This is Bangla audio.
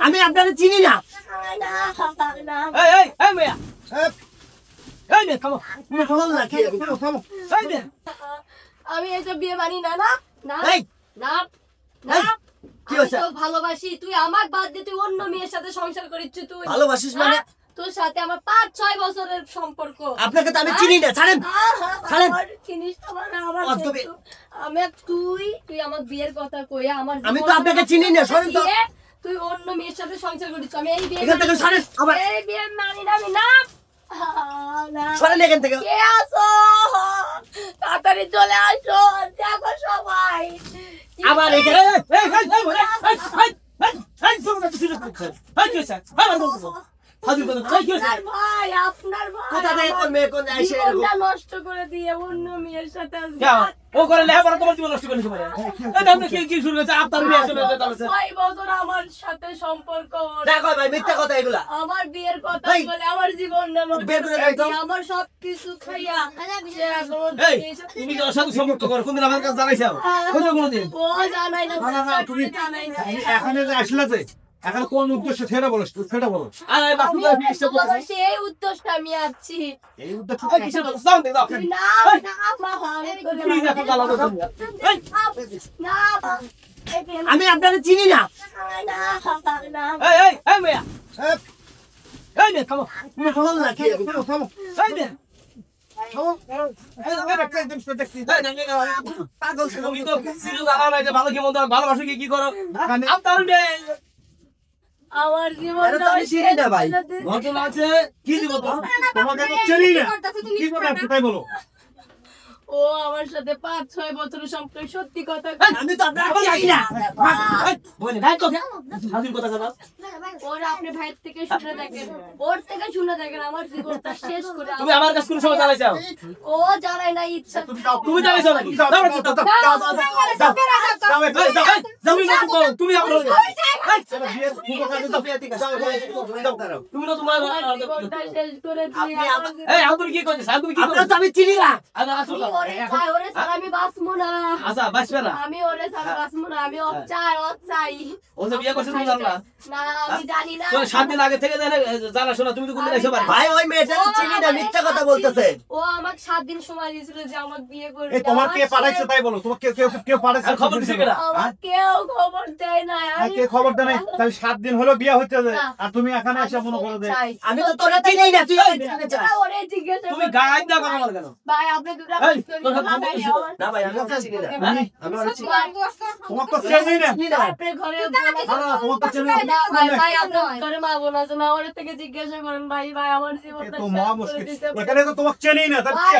আমি আপনাকে চিনি না। আমি এসব বিয়ে মানি না। না না না না কি হচ্ছে? ভালোবাসি, তুই আমার বাদ দিয়ে তুই অন্য মেয়ের সাথে সংসার করিস। তুই ভালোবাসিস মানে? তোর সাথে আমার 5-6 বছরের সম্পর্ক। আপনাকে তো আমি চিনি না। ছাড়েন ছাড়েন। চিনিস আমার আমি তুই আমার বিয়ের কথা কই আমার আমি তো আপনাকে চিনি না। শুনুন তো, তুই অন্য মেয়ের সাথে সংসার করিস। আমি এই বিয়ে এখান থেকে সরেন। আবার এই বিয়ে মানি না। আমি না না সরেন এখান থেকে। কে আসো? তাড়াতাড়ি চলে আসো, দেখো সবাই। আবার এখানে ভাই আপনার ভাই জীবনটা নষ্ট করে দিয়ে অন্য মেয়ের সাথে ও করে লেখাপড়া তোমার জীবন নষ্ট করে নিতে পারে। কি শুরু হয়েছে? আপনার বিয়ে শুরু হয়েছে। 6 বছর আমার সাথে সম্পর্ক। দেখো ভাই, মিথ্যা কথা এগুলা। আমার বিয়ের কথা বলে আমার জীবনটা নষ্ট করে দিয়ে আমার সবকিছু খাইয়া তুমি তো সাথে সম্পর্ক করো, কোনদিন আমার কাছে জানাইছো? কোনদিন ও জানাই না। তুমি এখানে যে আসলে যে এখন কোন উদ্দেশ্য সেটা বলো, সেটা বলো। সেই উদ্দেশ্যটা আমি আছি। এই উদ্দেশ্য আমি আপনাকে চিনি না। ভালোবাসো কি করো? আমার জীবনটা ভাই ঘটনা আছে কি দিব তোমাকে তো চিনি না, কি কথা সেটাই বলো। ও আমার সাথে 5-6 বছর সম্পর্ক। সত্যি কথা আমি তো আপনাকে চিনি না। ওর আপনি ভাইয়ের থেকে শুনে দেখেন, ওর থেকে শুনে দেখেন আমার জীবনটা শেষ করে। তুমি আমার কাছে কোন সময় জানাইছো? ও জানাই না ইচ্ছা। তুমি জানাইছো নাকি? তুমি তুমি তো তোমার জীবনটা শেষ করে দিয়ে তুমি কি করছিস? তুমি কি আপনাকে তো আমি চিনি না। ওরে স্যার আমি বাঁচবো না। আচ্ছা বাসবে না। আমি ওরে স্যার বাঁচবো না। আমি চাই ও যে বিয়ে করছে তুমি জানো না? না আমি জানি না। তো 7 দিন আগে থেকে জানা শোনা তুমি তো কোনদিন এসে পারো। ভাই ওই মেয়েটা তো চিনি না, মিথ্যা কথা বলতেছে। ও আমাকে 7 দিন সময় দিয়েছিল যে আমাকে বিয়ে করবে। এই তোমার কে পাঠাইছে তাই বলো, তোমাকে কেউ পাঠাইছে? আর খবর দিছে কেডা? আমার কেউ খবর দেয় না। কে খবর দেয় নাই? তাহলে 7 দিন হলো বিয়ে হইতে যায় আর তুমি এখানে এসে মনে করো যে আমি তো তোরা চিনি না। তুই ওরে জিজ্ঞাসা তুমি গায়ে দাও কথা বল কেন? ভাই আপনি দুটো এই, তোর হাত না ভাই, আমি ওকে চিনি না। আমি ওকে চিনি তোমার তো চিনি না। আপনি ঘরে তোমার তো চিনি না। ভাই আপনি ঘরে মা বোন আছে না? ওর থেকে জিজ্ঞাসা করেন ভাই আমার জীবনটা তো শেষ মহা করে মুশকিল, দিতে এখানে তো তোমাকে চিনি না। ভাই,